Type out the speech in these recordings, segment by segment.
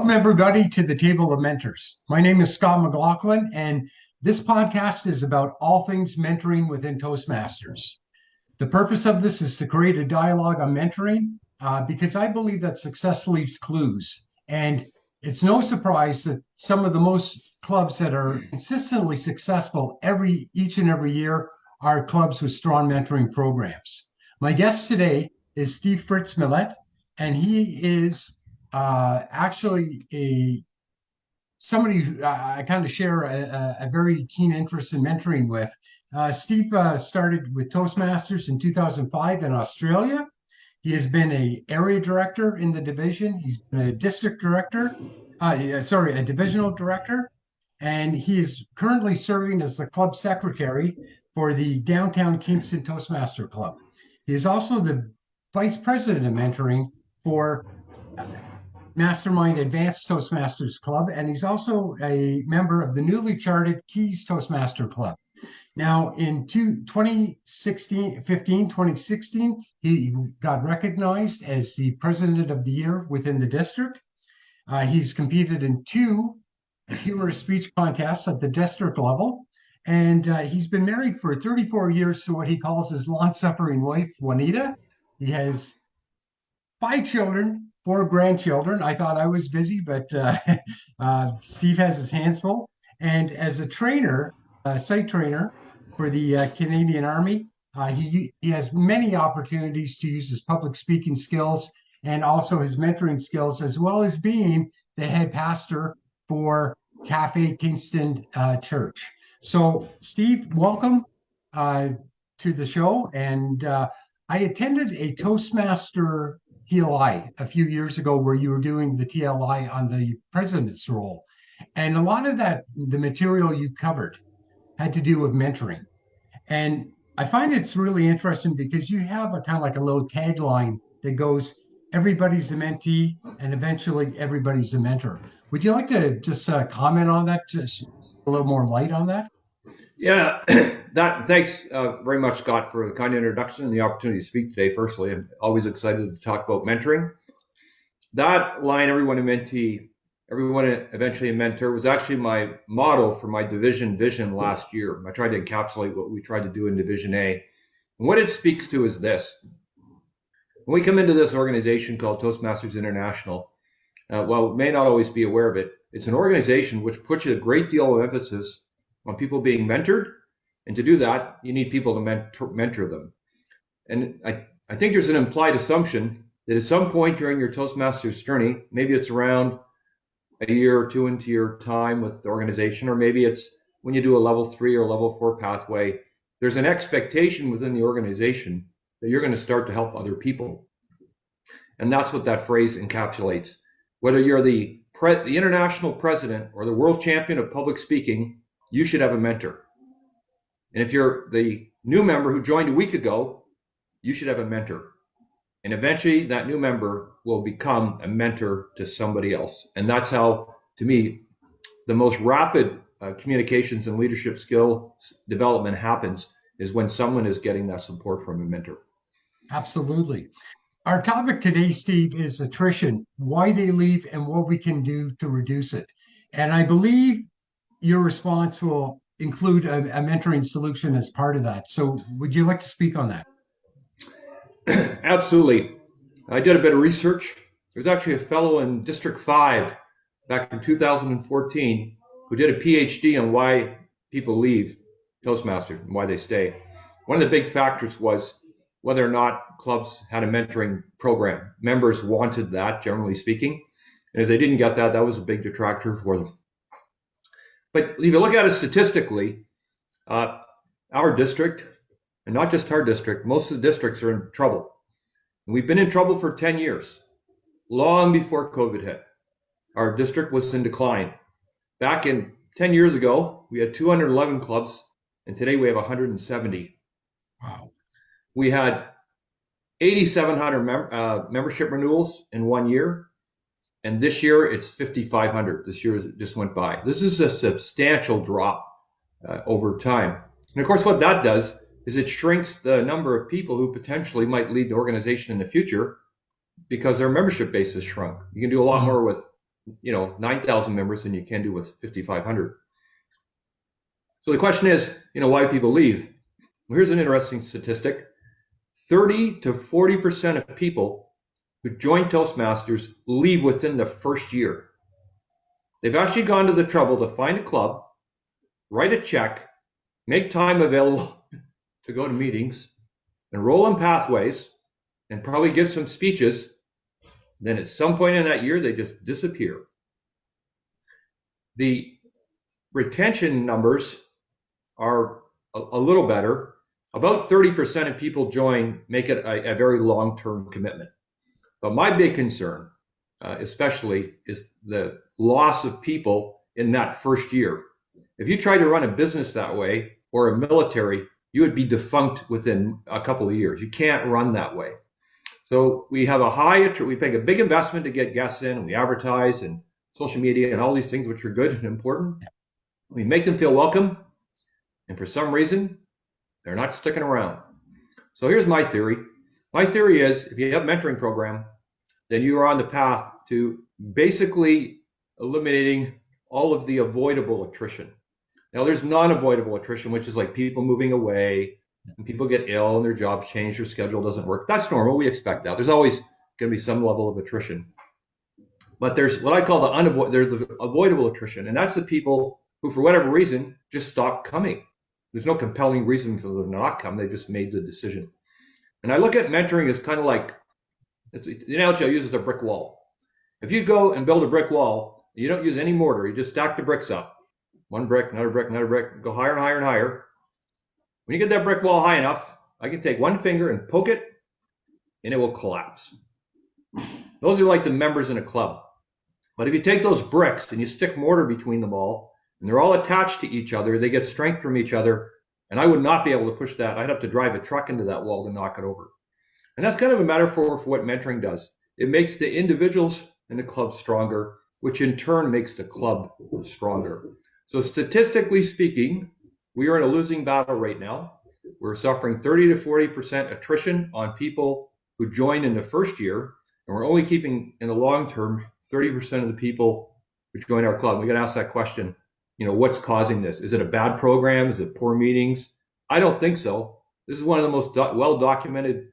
Welcome, everybody, to the Table of Mentors. My name is Scott McLaughlin, and this podcast is about all things mentoring within Toastmasters. The purpose of this is to create a dialogue on mentoring because I believe that success leaves clues. And it's no surprise that some of the most clubs that are consistently successful each and every year are clubs with strong mentoring programs. My guest today is Steve Fritz-Millett, and he is actually somebody who I kind of share a very keen interest in mentoring with. Steve started with Toastmasters in 2005 in Australia. He has been an area director in the division. He's been a district director, a divisional director, and he is currently serving as the club secretary for the Downtown Kingston Toastmasters Club. He is also the vice president of mentoring for Mastermind Advanced Toastmasters Club, and he's also a member of the newly charted Keys Toastmaster Club. Now, in 2016, he got recognized as the President of the Year within the district. He's competed in 2 Humourous Speech Contests at the district level, and he's been married for 34 years to what he calls his long-suffering wife, Juanita. He has 5 children, 4 grandchildren. I thought I was busy, but Steve has his hands full. And as a trainer, site trainer for the Canadian Army, he has many opportunities to use his public speaking skills and also his mentoring skills, as well as being the head pastor for Cafe Kingston Church. So, Steve, welcome to the show. And I attended a Toastmaster TLI a few years ago where you were doing the TLI on the president's role. And a lot of the material you covered had to do with mentoring. And I find it's really interesting because you have a kind of like a little tagline that goes, everybody's a mentee and eventually everybody's a mentor. Would you like to just comment on that, just a little more light on that? Yeah, thanks very much, Scott, for the kind introduction and the opportunity to speak today. Firstly, I'm always excited to talk about mentoring. That line, everyone a mentee, everyone eventually a mentor, was actually my motto for my division vision last year. I tried to encapsulate what we tried to do in Division A. And what it speaks to is this. When we come into this organization called Toastmasters International, while we may not always be aware of it, it's an organization which puts a great deal of emphasis on people being mentored. And to do that, you need people to mentor them. And I think there's an implied assumption that at some point during your Toastmasters journey, maybe it's around a year or 2 into your time with the organization, or maybe it's when you do a level 3 or level 4 pathway, there's an expectation within the organization that you're going to start to help other people. And that's what that phrase encapsulates. Whether you're the international president or the world champion of public speaking, you should have a mentor. And if you're the new member who joined a week ago, you should have a mentor. And eventually that new member will become a mentor to somebody else. And that's how, to me, the most rapid communications and leadership skill development happens, is when someone is getting that support from a mentor. Absolutely. Our topic today, Steve, is attrition, why they leave and what we can do to reduce it. And I believe your response will include a mentoring solution as part of that. So would you like to speak on that? Absolutely. I did a bit of research. There's actually a fellow in District 5 back in 2014 who did a PhD on why people leave Toastmasters and why they stay. One of the big factors was whether or not clubs had a mentoring program. Members wanted that, generally speaking. And if they didn't get that, that was a big detractor for them. But if you look at it statistically, our district, and not just our district, most of the districts are in trouble. And we've been in trouble for 10 years, long before COVID hit. Our district was in decline. Back in 10 years ago, we had 211 clubs, and today we have 170. Wow. We had 8,700 membership renewals in 1 year. And this year it's 5,500. This year just went by. This is a substantial drop over time. And of course, what that does is it shrinks the number of people who potentially might lead the organization in the future because their membership base has shrunk. You can do a lot more with 9,000 members than you can do with 5,500. So the question is, why people leave. Well, here's an interesting statistic. 30 to 40% of people who join Toastmasters leave within the first year. They've actually gone to the trouble to find a club, write a check, make time available to go to meetings, enroll in pathways, and probably give some speeches. Then at some point in that year, they just disappear. The retention numbers are a little better. About 30% of people join, make it a very long-term commitment. But my big concern, especially, is the loss of people in that first year. If you try to run a business that way, or a military, you would be defunct within a couple of years. You can't run that way. So we have we make a big investment to get guests in, and we advertise and social media and all these things, which are good and important. We make them feel welcome, and for some reason, they're not sticking around. So here's my theory. My theory is, if you have a mentoring program, then you are on the path to basically eliminating all of the avoidable attrition. Now, there's non-avoidable attrition, which is like people moving away, and people get ill and their jobs change, their schedule doesn't work. That's normal. We expect that. There's always going to be some level of attrition. But there's what I call the avoidable attrition, and that's the people who, for whatever reason, just stop coming. There's no compelling reason for them to not come. They just made the decision. And I look at mentoring as kind of like, the analogy I use is a brick wall. If you go and build a brick wall, you don't use any mortar. You just stack the bricks up. One brick, another brick, another brick, go higher and higher and higher. When you get that brick wall high enough, I can take one finger and poke it, and it will collapse. Those are like the members in a club. But if you take those bricks and you stick mortar between them all, and they're all attached to each other, they get strength from each other, and I would not be able to push that. I'd have to drive a truck into that wall to knock it over. And that's kind of a metaphor for what mentoring does. It makes the individuals in the club stronger, which in turn makes the club stronger. So statistically speaking, we are in a losing battle right now. We're suffering 30 to 40% attrition on people who join in the first year, and we're only keeping, in the long term, 30% of the people who join our club. We got to ask that question, what's causing this? Is it a bad program? Is it poor meetings? I don't think so. This is one of the most well-documented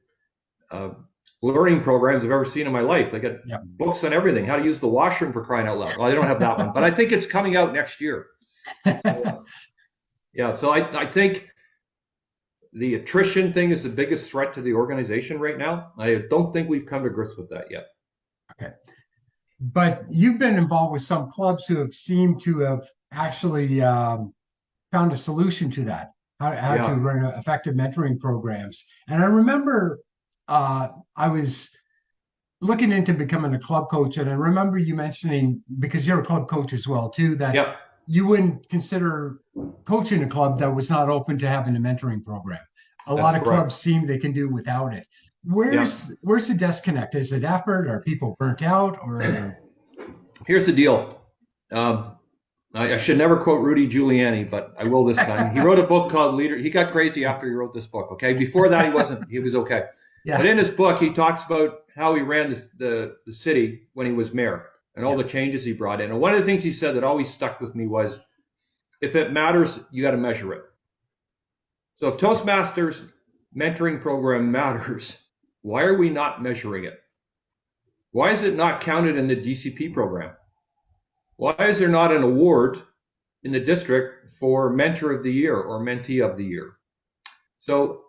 learning programs I've ever seen in my life. They got books on everything, how to use the washroom, for crying out loud. Well, I don't have that one, but I think it's coming out next year. So I think the attrition thing is the biggest threat to the organization right now. I don't think we've come to grips with that yet. Okay. But you've been involved with some clubs who have seemed to have actually found a solution to that, how to run effective mentoring programs. And I remember I was looking into becoming a club coach, and I remember you mentioning, because you're a club coach as well too, that you wouldn't consider coaching a club that was not open to having a mentoring program. A lot of clubs seem they can do without it. Where's the disconnect? Is it effort? Are people burnt out? Or here's the deal. I should never quote Rudy Giuliani, but I will this time. He wrote a book called Leader. He got crazy after he wrote this book. Okay, before that he was okay. But in his book, he talks about how he ran the city when he was mayor and all the changes he brought in. And one of the things he said that always stuck with me was, if it matters, you got to measure it. So if Toastmasters mentoring program matters, why are we not measuring it? Why is it not counted in the DCP program? Why is there not an award in the district for Mentor of the Year or Mentee of the Year? So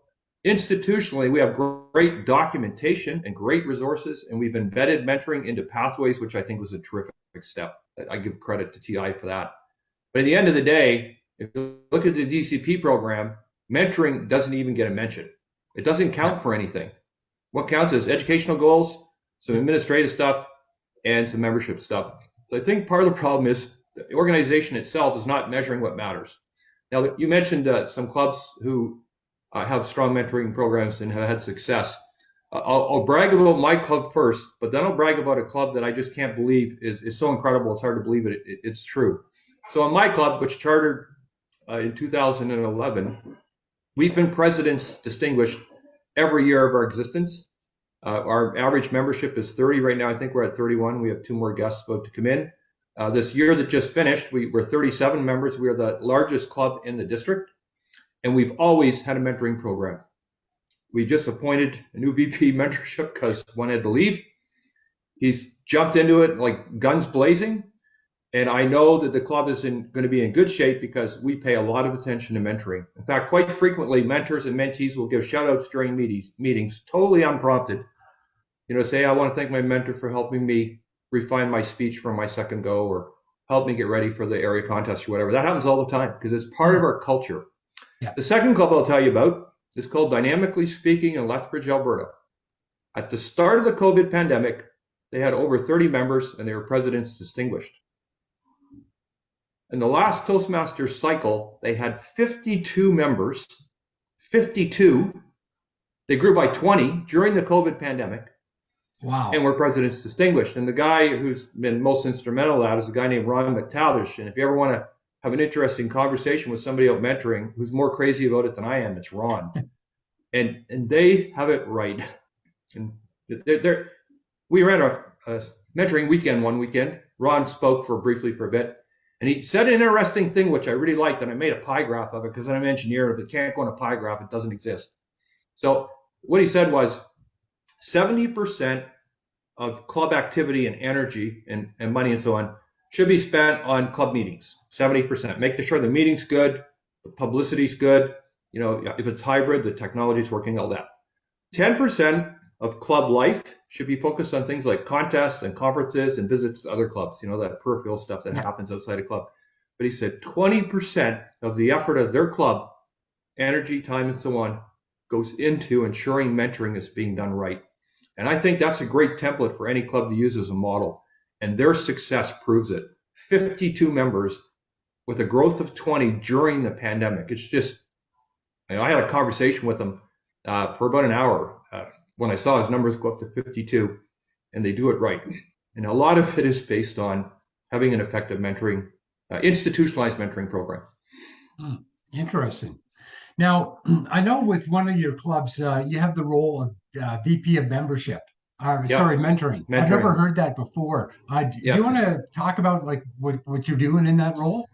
institutionally, we have great documentation and great resources, and we've embedded mentoring into pathways, which I think was a terrific step. I give credit to TI for that. But at the end of the day, if you look at the DCP program, mentoring doesn't even get a mention. It doesn't count for anything. What counts is educational goals, some administrative stuff, and some membership stuff. So I think part of the problem is the organization itself is not measuring what matters. Now, you mentioned some clubs who have strong mentoring programs and have had success. I'll brag about my club first, but then I'll brag about a club that I just can't believe is so incredible. It's hard to believe it's true. So in my club, which chartered in 2011, we've been President's Distinguished every year of our existence. Our average membership is 30 right now. I think we're at 31. We have 2 more guests about to come in. This year that just finished, we're 37 members. We are the largest club in the district, and we've always had a mentoring program. We just appointed a new VP mentorship because one had to leave. He's jumped into it like guns blazing. And I know that the club is going to be in good shape because we pay a lot of attention to mentoring. In fact, quite frequently, mentors and mentees will give shout outs during meetings, totally unprompted. Say, I want to thank my mentor for helping me refine my speech for my second go, or help me get ready for the area contest or whatever. That happens all the time because it's part of our culture. Yeah. The second club I'll tell you about is called Dynamically Speaking in Lethbridge, Alberta. At the start of the COVID pandemic, they had over 30 members and they were President's Distinguished. In the last Toastmasters cycle, they had 52 members, 52. They grew by 20 during the COVID pandemic. Wow. And were President's Distinguished. And the guy who's been most instrumental in that is a guy named Ron McTavish. And if you ever want to have an interesting conversation with somebody out mentoring who's more crazy about it than I am, it's Ron. and they have it right. And we ran a mentoring weekend one weekend. Ron spoke briefly for a bit. And he said an interesting thing, which I really liked, and I made a pie graph of it because I'm an engineer. If it can't go on a pie graph, it doesn't exist. So what he said was 70% of club activity and energy and money and so on should be spent on club meetings. 70%. Make sure the meeting's good, the publicity's good. If it's hybrid, the technology's working, all that. 10% of club life should be focused on things like contests and conferences and visits to other clubs, that peripheral stuff that happens outside a club. But he said 20% of the effort of their club, energy, time, and so on, goes into ensuring mentoring is being done right. And I think that's a great template for any club to use as a model. And their success proves it. 52 members with a growth of 20 during the pandemic. It's just, I had a conversation with them for about an hour when I saw his numbers go up to 52, and they do it right. And a lot of it is based on having an effective mentoring, institutionalized mentoring program. Interesting. Now, I know with one of your clubs, you have the role of VP of membership. Sorry, mentoring. I've never heard that before. Do you want to talk about what you're doing in that role?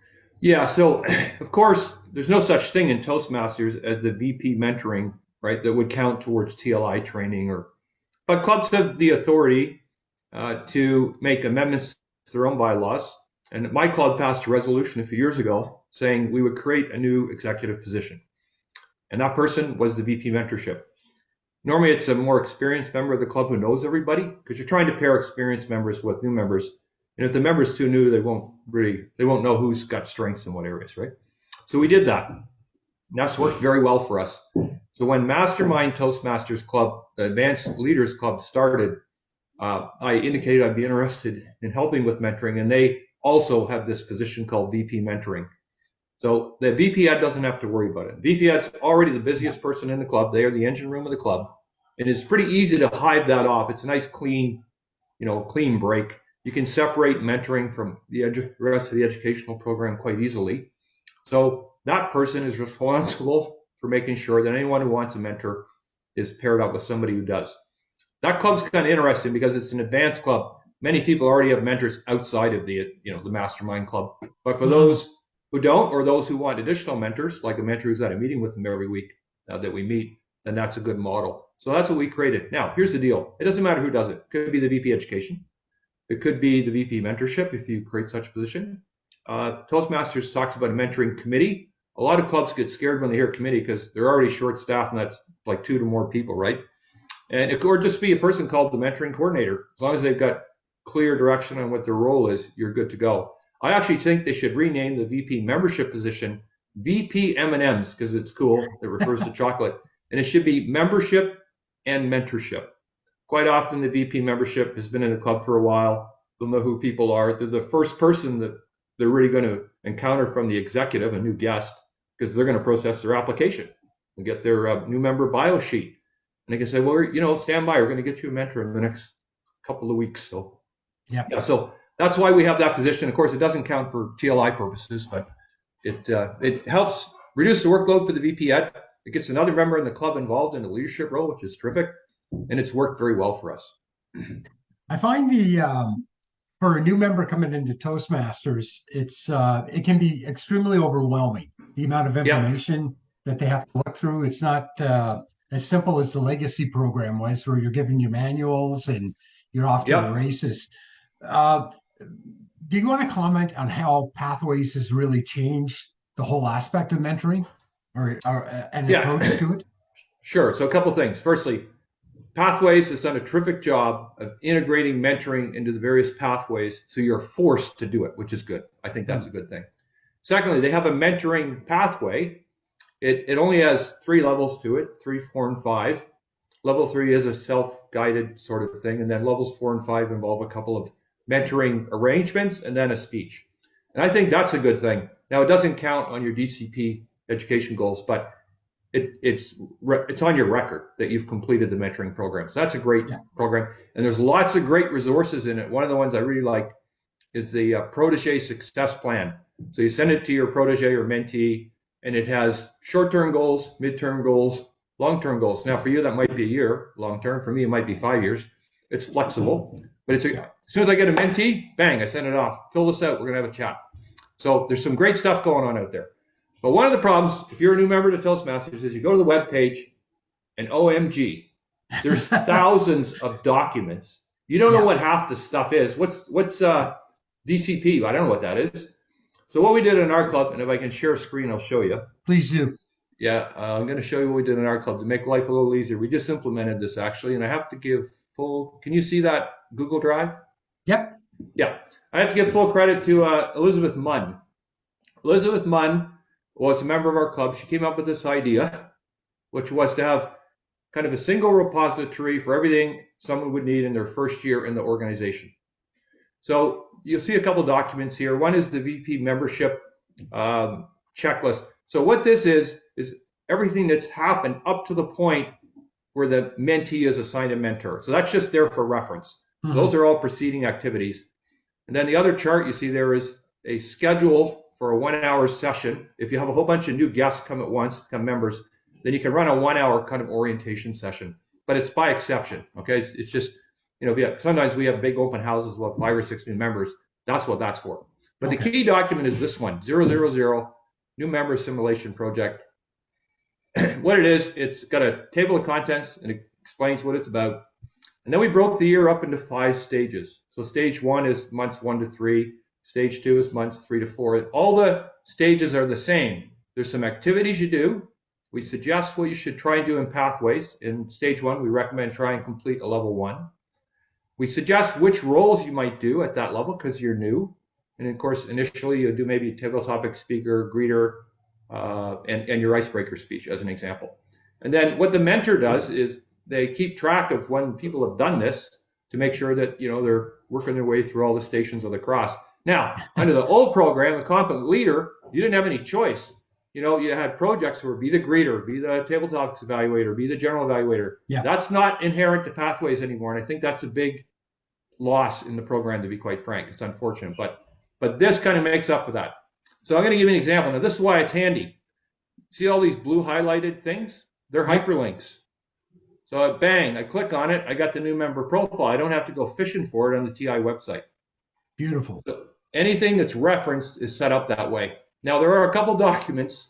Yeah. So, of course, there's no such thing in Toastmasters as the VP mentoring, right? That would count towards TLI training, but clubs have the authority to make amendments to their own bylaws. And my club passed a resolution a few years ago saying we would create a new executive position. And that person was the VP mentorship. Normally, it's a more experienced member of the club who knows everybody, because you're trying to pair experienced members with new members. And if the member's too new, they won't know who's got strengths in what areas, right? So we did that. And that's worked very well for us. So when Mastermind Toastmasters Club, the Advanced Leaders Club, started, I indicated I'd be interested in helping with mentoring, and they also have this position called VP mentoring. So the VP Ed doesn't have to worry about it. VP Ed's already the busiest person in the club. They are the engine room of the club. And it's pretty easy to hive that off. It's a nice, clean break. You can separate mentoring from the rest of the educational program quite easily. So that person is responsible for making sure that anyone who wants a mentor is paired up with somebody who does. That club's kind of interesting because it's an advanced club. Many people already have mentors outside of the Mastermind Club. But for those who don't, or those who want additional mentors, like a mentor who's at a meeting with them every week that we meet, then that's a good model. So that's what we created. Now, here's the deal. It doesn't matter who does it. It could be the VP Education. It could be the VP Mentorship if you create such a position. Toastmasters talks about a mentoring committee. A lot of clubs get scared when they hear committee because they're already short-staffed, and that's like 2 to more people, right? And it could just be a person called the mentoring coordinator. As long as they've got clear direction on what their role is, you're good to go. I actually think they should rename the VP membership position VP M&Ms because it's cool. It refers to chocolate. And it should be membership and mentorship. Quite often, the VP membership has been in the club for a while. They'll know who people are. They're the first person that they're really going to encounter from the executive, a new guest, because they're going to process their application and get their new member bio sheet. And they can say, well, stand by. We're going to get you a mentor in the next couple of weeks. So, yeah. So that's why we have that position. Of course, it doesn't count for TLI purposes, but it helps reduce the workload for the VP Ed. It gets another member in the club involved in a leadership role, which is terrific. and it's worked very well for us. I find for a new member coming into Toastmasters, it can be extremely overwhelming. The amount of Yeah, information that they have to look through. It's not as simple as the legacy program was, where you're given your manuals and you're off to the yeah, races. Uh, do you want to comment on how Pathways has really changed the whole aspect of mentoring or an approach yeah. to it? Sure. So a couple things. Firstly, Pathways has done a terrific job of integrating mentoring into the various pathways, so you're forced to do it, which is good. I think that's a good thing. Secondly, they have a mentoring pathway. It only has 3 levels to it, 3, 4, and 5. Level 3 is a self-guided sort of thing, and then levels 4 and 5 involve a couple of mentoring arrangements and then a speech. And I think that's a good thing. Now, it doesn't count on your DCP education goals, but it's on your record that you've completed the mentoring program. So that's a great program. And there's lots of great resources in it. One of the ones I really like is the protege success plan. So you send it to your protege or mentee, and it has short-term goals, mid-term goals, long-term goals. Now, for you, that might be a year long-term. For me, it might be 5 years. It's flexible, but as soon as I get a mentee, bang, I send it off. Fill this out. We're going to have a chat. So there's some great stuff going on out there. But one of the problems, if you're a new member to Toastmasters, is you go to the web page, and OMG, there's thousands of documents. You don't know what half the stuff is. What's DCP? I don't know what that is. So what we did in our club, and if I can share a screen, I'll show you. Please do. Yeah, I'm going to show you what we did in our club to make life a little easier. We just implemented this, actually, and I have to give full... Can you see that Google Drive? Yep. Yeah. I have to give full credit to Elizabeth Munn. Elizabeth Munn was a member of our club. She came up with this idea, which was to have kind of a single repository for everything someone would need in their first year in the organization. So you'll see a couple documents here. One is the VP membership checklist. So what this is everything that's happened up to the point where the mentee is assigned a mentor. So that's just there for reference. So those are all preceding activities. And then the other chart you see there is a schedule for a 1-hour session. If you have a whole bunch of new guests come at once, become members, then you can run a 1-hour kind of orientation session. But it's by exception, okay? It's just, sometimes we have big open houses with 5 or 6 new members. That's what that's for. But the key document is this one, 000, New Member Assimilation Project. What it is, it's got a table of contents and it explains what it's about. And then we broke the year up into 5 stages. So stage 1 is months 1 to 3. Stage 2 is months 3 to 4. All the stages are the same. There's some activities you do. We suggest what you should try and do in pathways. In stage 1, we recommend try and complete a level 1. We suggest which roles you might do at that level because you're new. And of course, initially you'll do maybe table topic speaker, greeter, and your icebreaker speech as an example. And then what the mentor does is they keep track of when people have done this to make sure that they're working their way through all the stations of the cross. Now, under the old program, the competent leader, you didn't have any choice. You had projects where be the greeter, be the table topics evaluator, be the general evaluator. Yeah. That's not inherent to pathways anymore, and I think that's a big loss in the program, to be quite frank. It's unfortunate, but this kind of makes up for that. So I'm going to give you an example. Now, this is why it's handy. See all these blue highlighted things? They're hyperlinks. So bang, I click on it. I got the new member profile. I don't have to go fishing for it on the TI website. Beautiful. So anything that's referenced is set up that way. Now, there are a couple documents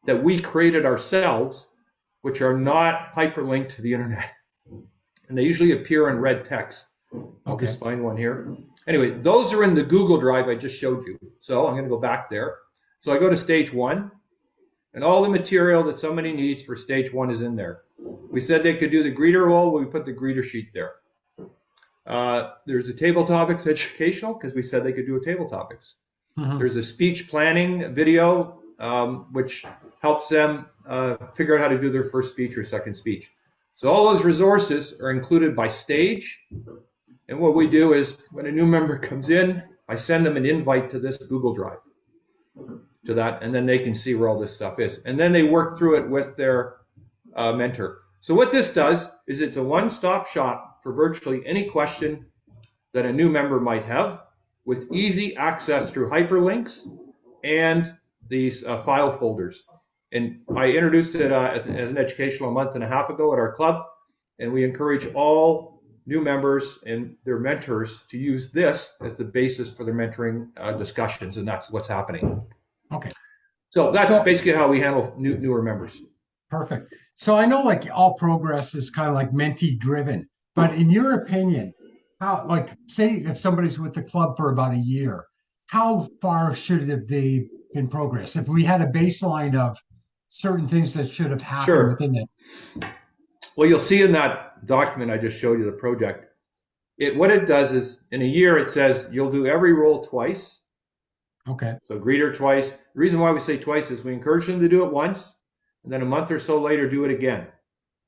that we created ourselves, which are not hyperlinked to the internet. And they usually appear in red text. I'll just find one here. Anyway, those are in the Google Drive I just showed you. So I'm going to go back there. So I go to stage 1, and all the material that somebody needs for stage 1 is in there. We said they could do the greeter role. We put the greeter sheet there. There's a table topics educational because we said they could do a table topics. There's a speech planning video, which helps them figure out how to do their first speech or second speech. So all those resources are included by stage. And what we do is when a new member comes in, I send them an invite to this Google Drive to that, and then they can see where all this stuff is. And then they work through it with their mentor. So what this does is it's a one-stop shop for virtually any question that a new member might have with easy access through hyperlinks and these file folders. And I introduced it as an educational a month and a half ago at our club. And we encourage all new members and their mentors to use this as the basis for their mentoring discussions, and that's what's happening. Okay. So that's basically how we handle newer members. Perfect. So I know like all progress is kind of like mentee driven, but in your opinion, how, like, say if somebody's with the club for about a year, how far should they in progress? If we had a baseline of certain things that should have happened within that. Well, you'll see in that document I just showed you, the project, what it does is in a year it says you'll do every role twice. Okay. So greeter twice. The reason why we say twice is we encourage them to do it once, and then a month or so later do it again,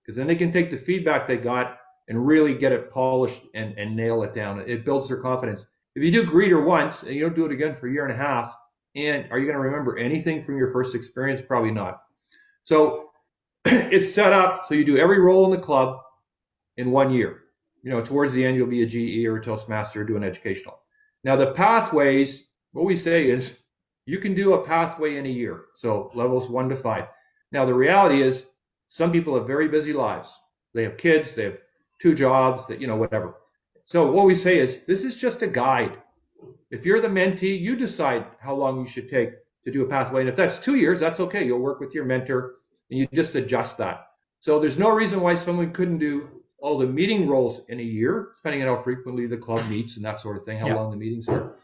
because then they can take the feedback they got and really get it polished and nail it down. It builds their confidence. If you do greeter once and you don't do it again for a year and a half, and are you going to remember anything from your first experience? Probably not. So it's set up so you do every role in the club in 1 year. Towards the end, you'll be a GE or a Toastmaster, do an educational. Now, the pathways, what we say is you can do a pathway in a year. So levels 1 to 5. Now, the reality is some people have very busy lives. They have kids, they have 2 jobs, whatever. So what we say is this is just a guide. If you're the mentee, you decide how long you should take to do a pathway. And if that's 2 years, that's okay. You'll work with your mentor and you just adjust that. So there's no reason why someone couldn't do all the meeting roles in a year, depending on how frequently the club meets and that sort of thing, how long the meetings are.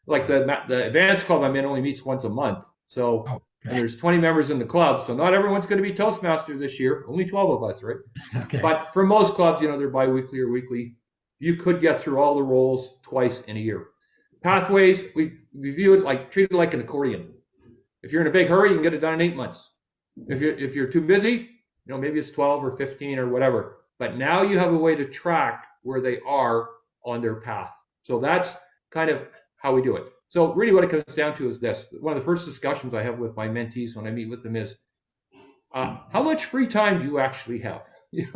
Like the advanced club I'm in only meets once a month. So and there's 20 members in the club, so not everyone's going to be Toastmaster this year. Only 12 of us, right? Okay. But for most clubs, they're bi-weekly or weekly. You could get through all the roles twice in a year. Pathways, we view it treat it like an accordion. If you're in a big hurry, you can get it done in 8 months. If you're too busy, maybe it's 12 or 15 or whatever. But now you have a way to track where they are on their path. So that's kind of how we do it. So really what it comes down to is this. One of the first discussions I have with my mentees when I meet with them is, how much free time do you actually have? You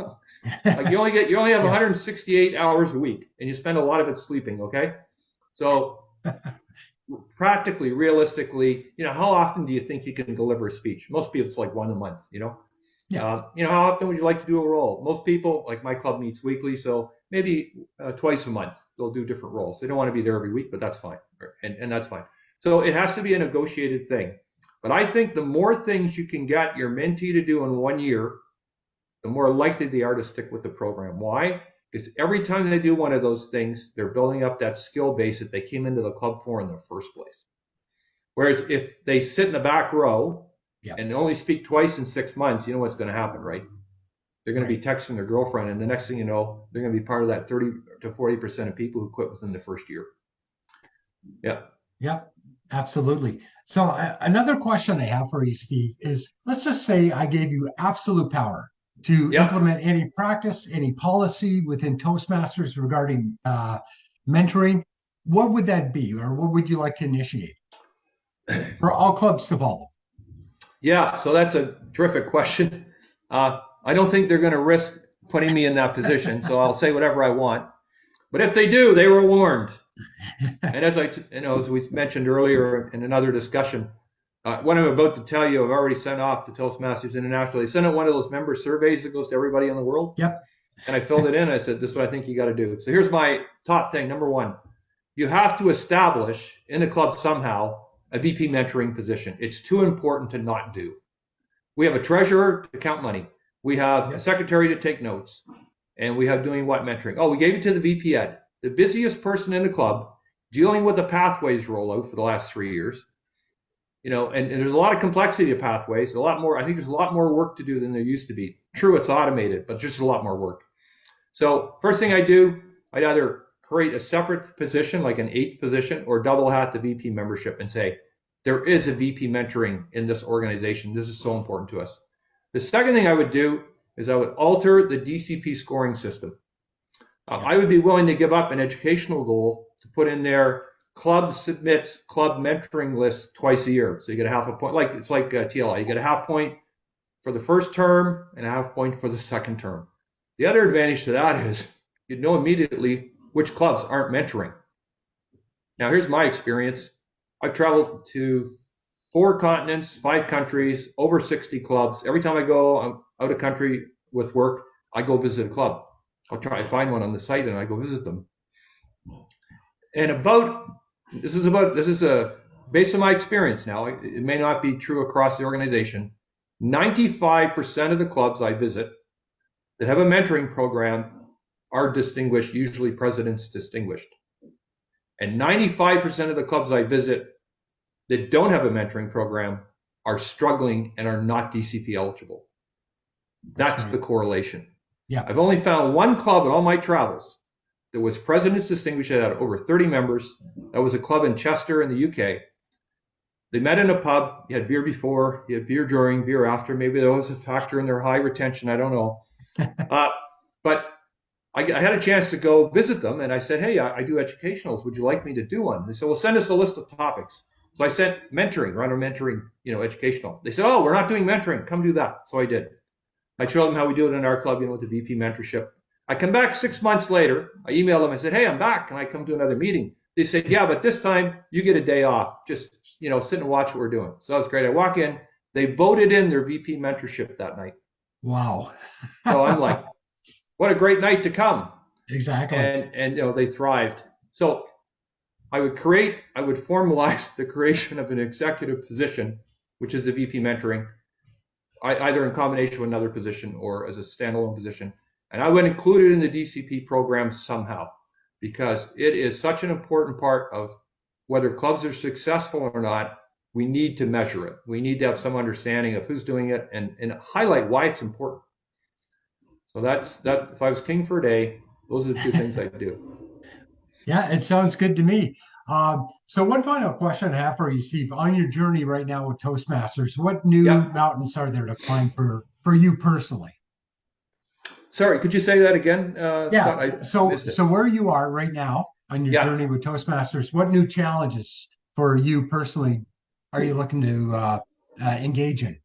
only have 168 hours a week, and you spend a lot of it sleeping, okay? So practically, realistically, how often do you think you can deliver a speech? Most people, it's like 1 a month, Yeah. How often would you like to do a role? Most people, like my club meets weekly, so maybe twice a month they'll do different roles. They don't want to be there every week, but that's fine, and that's fine. So it has to be a negotiated thing. But I think the more things you can get your mentee to do in 1 year, the more likely they are to stick with the program. Why? Because every time they do one of those things, they're building up that skill base that they came into the club for in the first place. Whereas if they sit in the back row and only speak twice in 6 months, you know what's going to happen, right? They're going to be texting their girlfriend, and the next thing you know, they're going to be part of that 30 to 40% of people who quit within the first year. Yeah. Yeah, absolutely. So another question I have for you, Steve, is let's just say I gave you absolute power to implement any practice, any policy within Toastmasters regarding mentoring. What would that be, or what would you like to initiate for all clubs to follow? Yeah, so that's a terrific question. I don't think they're going to risk putting me in that position, so I'll say whatever I want. But if they do, they were warned. And as we mentioned earlier in another discussion, what I'm about to tell you, I've already sent off to Toastmasters International. They sent out one of those member surveys that goes to everybody in the world. Yep. And I filled it in. I said, this is what I think you got to do. So here's my top thing. Number 1, you have to establish in the club somehow a VP mentoring position. It's too important to not do. We have a treasurer to count money. We have a secretary to take notes. And we have doing what mentoring? Oh, we gave it to the VP Ed, the busiest person in the club, dealing with the pathways rollout for the last 3 years. And there's a lot of complexity of pathways, a lot more. I think there's a lot more work to do than there used to be. True, it's automated, but just a lot more work. So first thing I do, I'd either create a separate position, like an 8th position, or double hat the VP membership and say, there is a VP mentoring in this organization. This is so important to us. The second thing I would do is I would alter the DCP scoring system. I would be willing to give up an educational goal to put in there club submits club mentoring lists twice a year. So you get a half a point, it's like TLI. You get a half point for the first term and a half point for the second term. The other advantage to that is you'd know immediately which clubs aren't mentoring. Now, here's my experience. I've traveled to 4 continents, 5 countries, over 60 clubs. Every time I go, I'm out of country with work. I go visit a club. I'll try to find one on the site and I go visit them. And this is based on my experience now, it may not be true across the organization. 95% of the clubs I visit that have a mentoring program are distinguished, usually presidents distinguished. And 95% of the clubs I visit that don't have a mentoring program are struggling and are not DCP eligible. That's right. the correlation. Yeah. I've only found one club in all my travels that was presidents distinguished. It had over 30 members. That was a club in Chester in the UK. They met in a pub. You had beer before, you had beer during, beer after. Maybe there was a factor in their high retention. I don't know. But I had a chance to go visit them, and I said, hey, I do educationals. Would you like me to do one? They said, well, send us a list of topics. So I sent mentoring, run a mentoring, educational. They said, oh, we're not doing mentoring. Come do that. So I did. I showed them how we do it in our club, with the VP mentorship. I come back 6 months later. I emailed them. I said, hey, I'm back. Can I come to another meeting? They said, yeah, but this time you get a day off. Just, sit and watch what we're doing. So that was great. I walk in. They voted in their VP mentorship that night. Wow. So I'm like, what a great night to come. Exactly. And they thrived. So I would formalize the creation of an executive position, which is the VP mentoring, either in combination with another position or as a standalone position. And I would include it in the DCP program somehow, because it is such an important part of whether clubs are successful or not. We need to measure it. We need to have some understanding of who's doing it and highlight why it's important. So that's if I was king for a day, those are the two things I'd do. Yeah, it sounds good to me. So one final question I have for you, Steve. On your journey right now with Toastmasters, what new mountains are there to climb for you personally? Sorry, could you say that again? Yeah. So where you are right now on your journey with Toastmasters, what new challenges for you personally are you looking to engage in?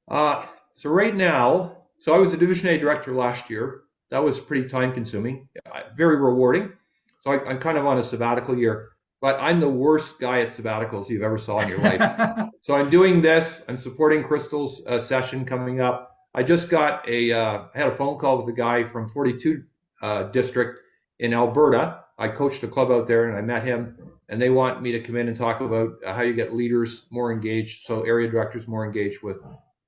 So right now, I was a Division A director last year. That was pretty time consuming, very rewarding. So I'm kind of on a sabbatical year, but I'm the worst guy at sabbaticals you've ever saw in your life. So I'm doing this. I'm supporting Crystal's session coming up. I just got I had a phone call with a guy from 42 district in Alberta. I coached a club out there and I met him, and they want me to come in and talk about how you get leaders more engaged. So area directors more engaged with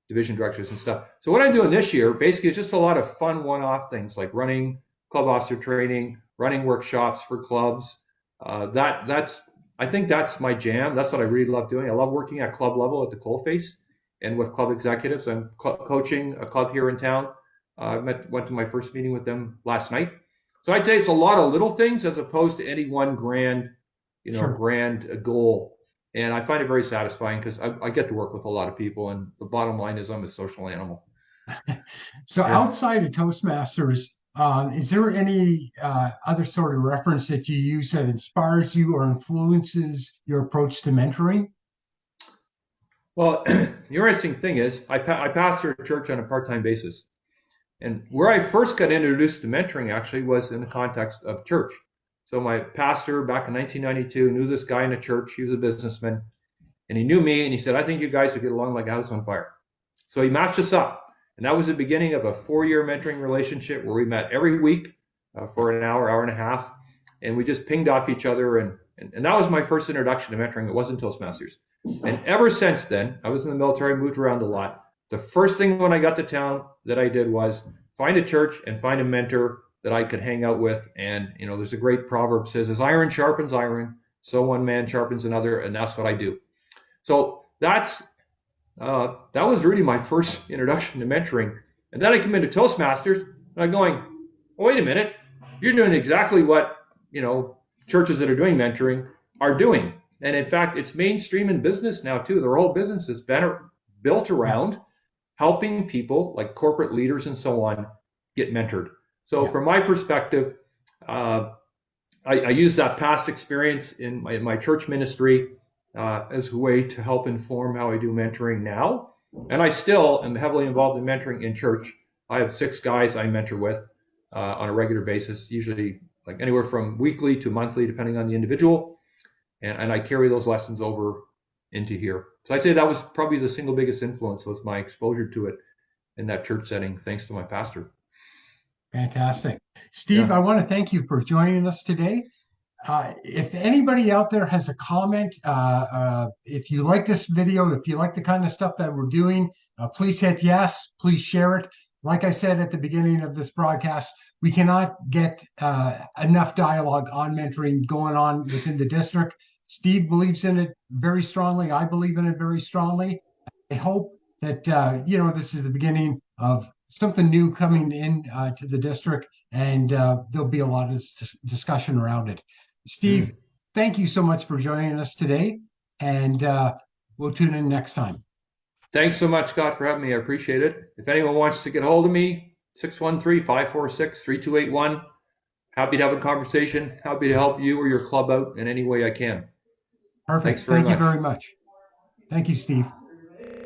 division directors and stuff. So what I'm doing this year basically is just a lot of fun one-off things like running club officer training, running workshops for clubs. I think that's my jam. That's what I really love doing. I love working at club level at the coalface and with club executives. I'm coaching a club here in town. Went to my first meeting with them last night. So I'd say it's a lot of little things as opposed to any one grand, grand goal. And I find it very satisfying because I get to work with a lot of people. And the bottom line is I'm a social animal. So outside of Toastmasters, is there any other sort of reference that you use that inspires you or influences your approach to mentoring? Well, the interesting thing is I pastor a church on a part-time basis. And where I first got introduced to mentoring actually was in the context of church. So my pastor back in 1992 knew this guy in a church. He was a businessman, and he knew me, and he said, I think you guys would get along like a house on fire. So he matched us up. And that was the beginning of a 4-year mentoring relationship where we met every week for an hour and a half. And we just pinged off each other. And that was my first introduction to mentoring. It wasn't Toastmasters. And ever since then, I was in the military, moved around a lot. The first thing when I got to town that I did was find a church and find a mentor that I could hang out with. And, there's a great proverb that says, as iron sharpens iron, so one man sharpens another. And that's what I do. So that was really my first introduction to mentoring. And then I come into Toastmasters and I'm going, oh, wait a minute, you're doing exactly what, churches that are doing mentoring are doing. And in fact, it's mainstream in business now too. Their whole business has been built around helping people like corporate leaders and so on get mentored. So from my perspective, I use that past experience in my church ministry as a way to help inform how I do mentoring now. And I still am heavily involved in mentoring in church. I have 6 guys I mentor with on a regular basis, usually like anywhere from weekly to monthly, depending on the individual. And I carry those lessons over into here. So I'd say that was probably the single biggest influence was my exposure to it in that church setting, thanks to my pastor. Fantastic. Steve, Yeah. I want to thank you for joining us today. If anybody out there has a comment, if you like this video, if you like the kind of stuff that we're doing, please hit yes, please share it. Like I said at the beginning of this broadcast, we cannot get enough dialogue on mentoring going on within the district. Steve believes in it very strongly. I believe in it very strongly. I hope that this is the beginning of something new coming in to the district, and there'll be a lot of discussion around it. Steve, thank you so much for joining us today, and we'll tune in next time. Thanks so much, Scott, for having me. I appreciate it. If anyone wants to get hold of me, 613-546-3281. Happy to have a conversation. Happy to help you or your club out in any way I can. Perfect. Thanks very Thank you much. very much. Thank you, Steve.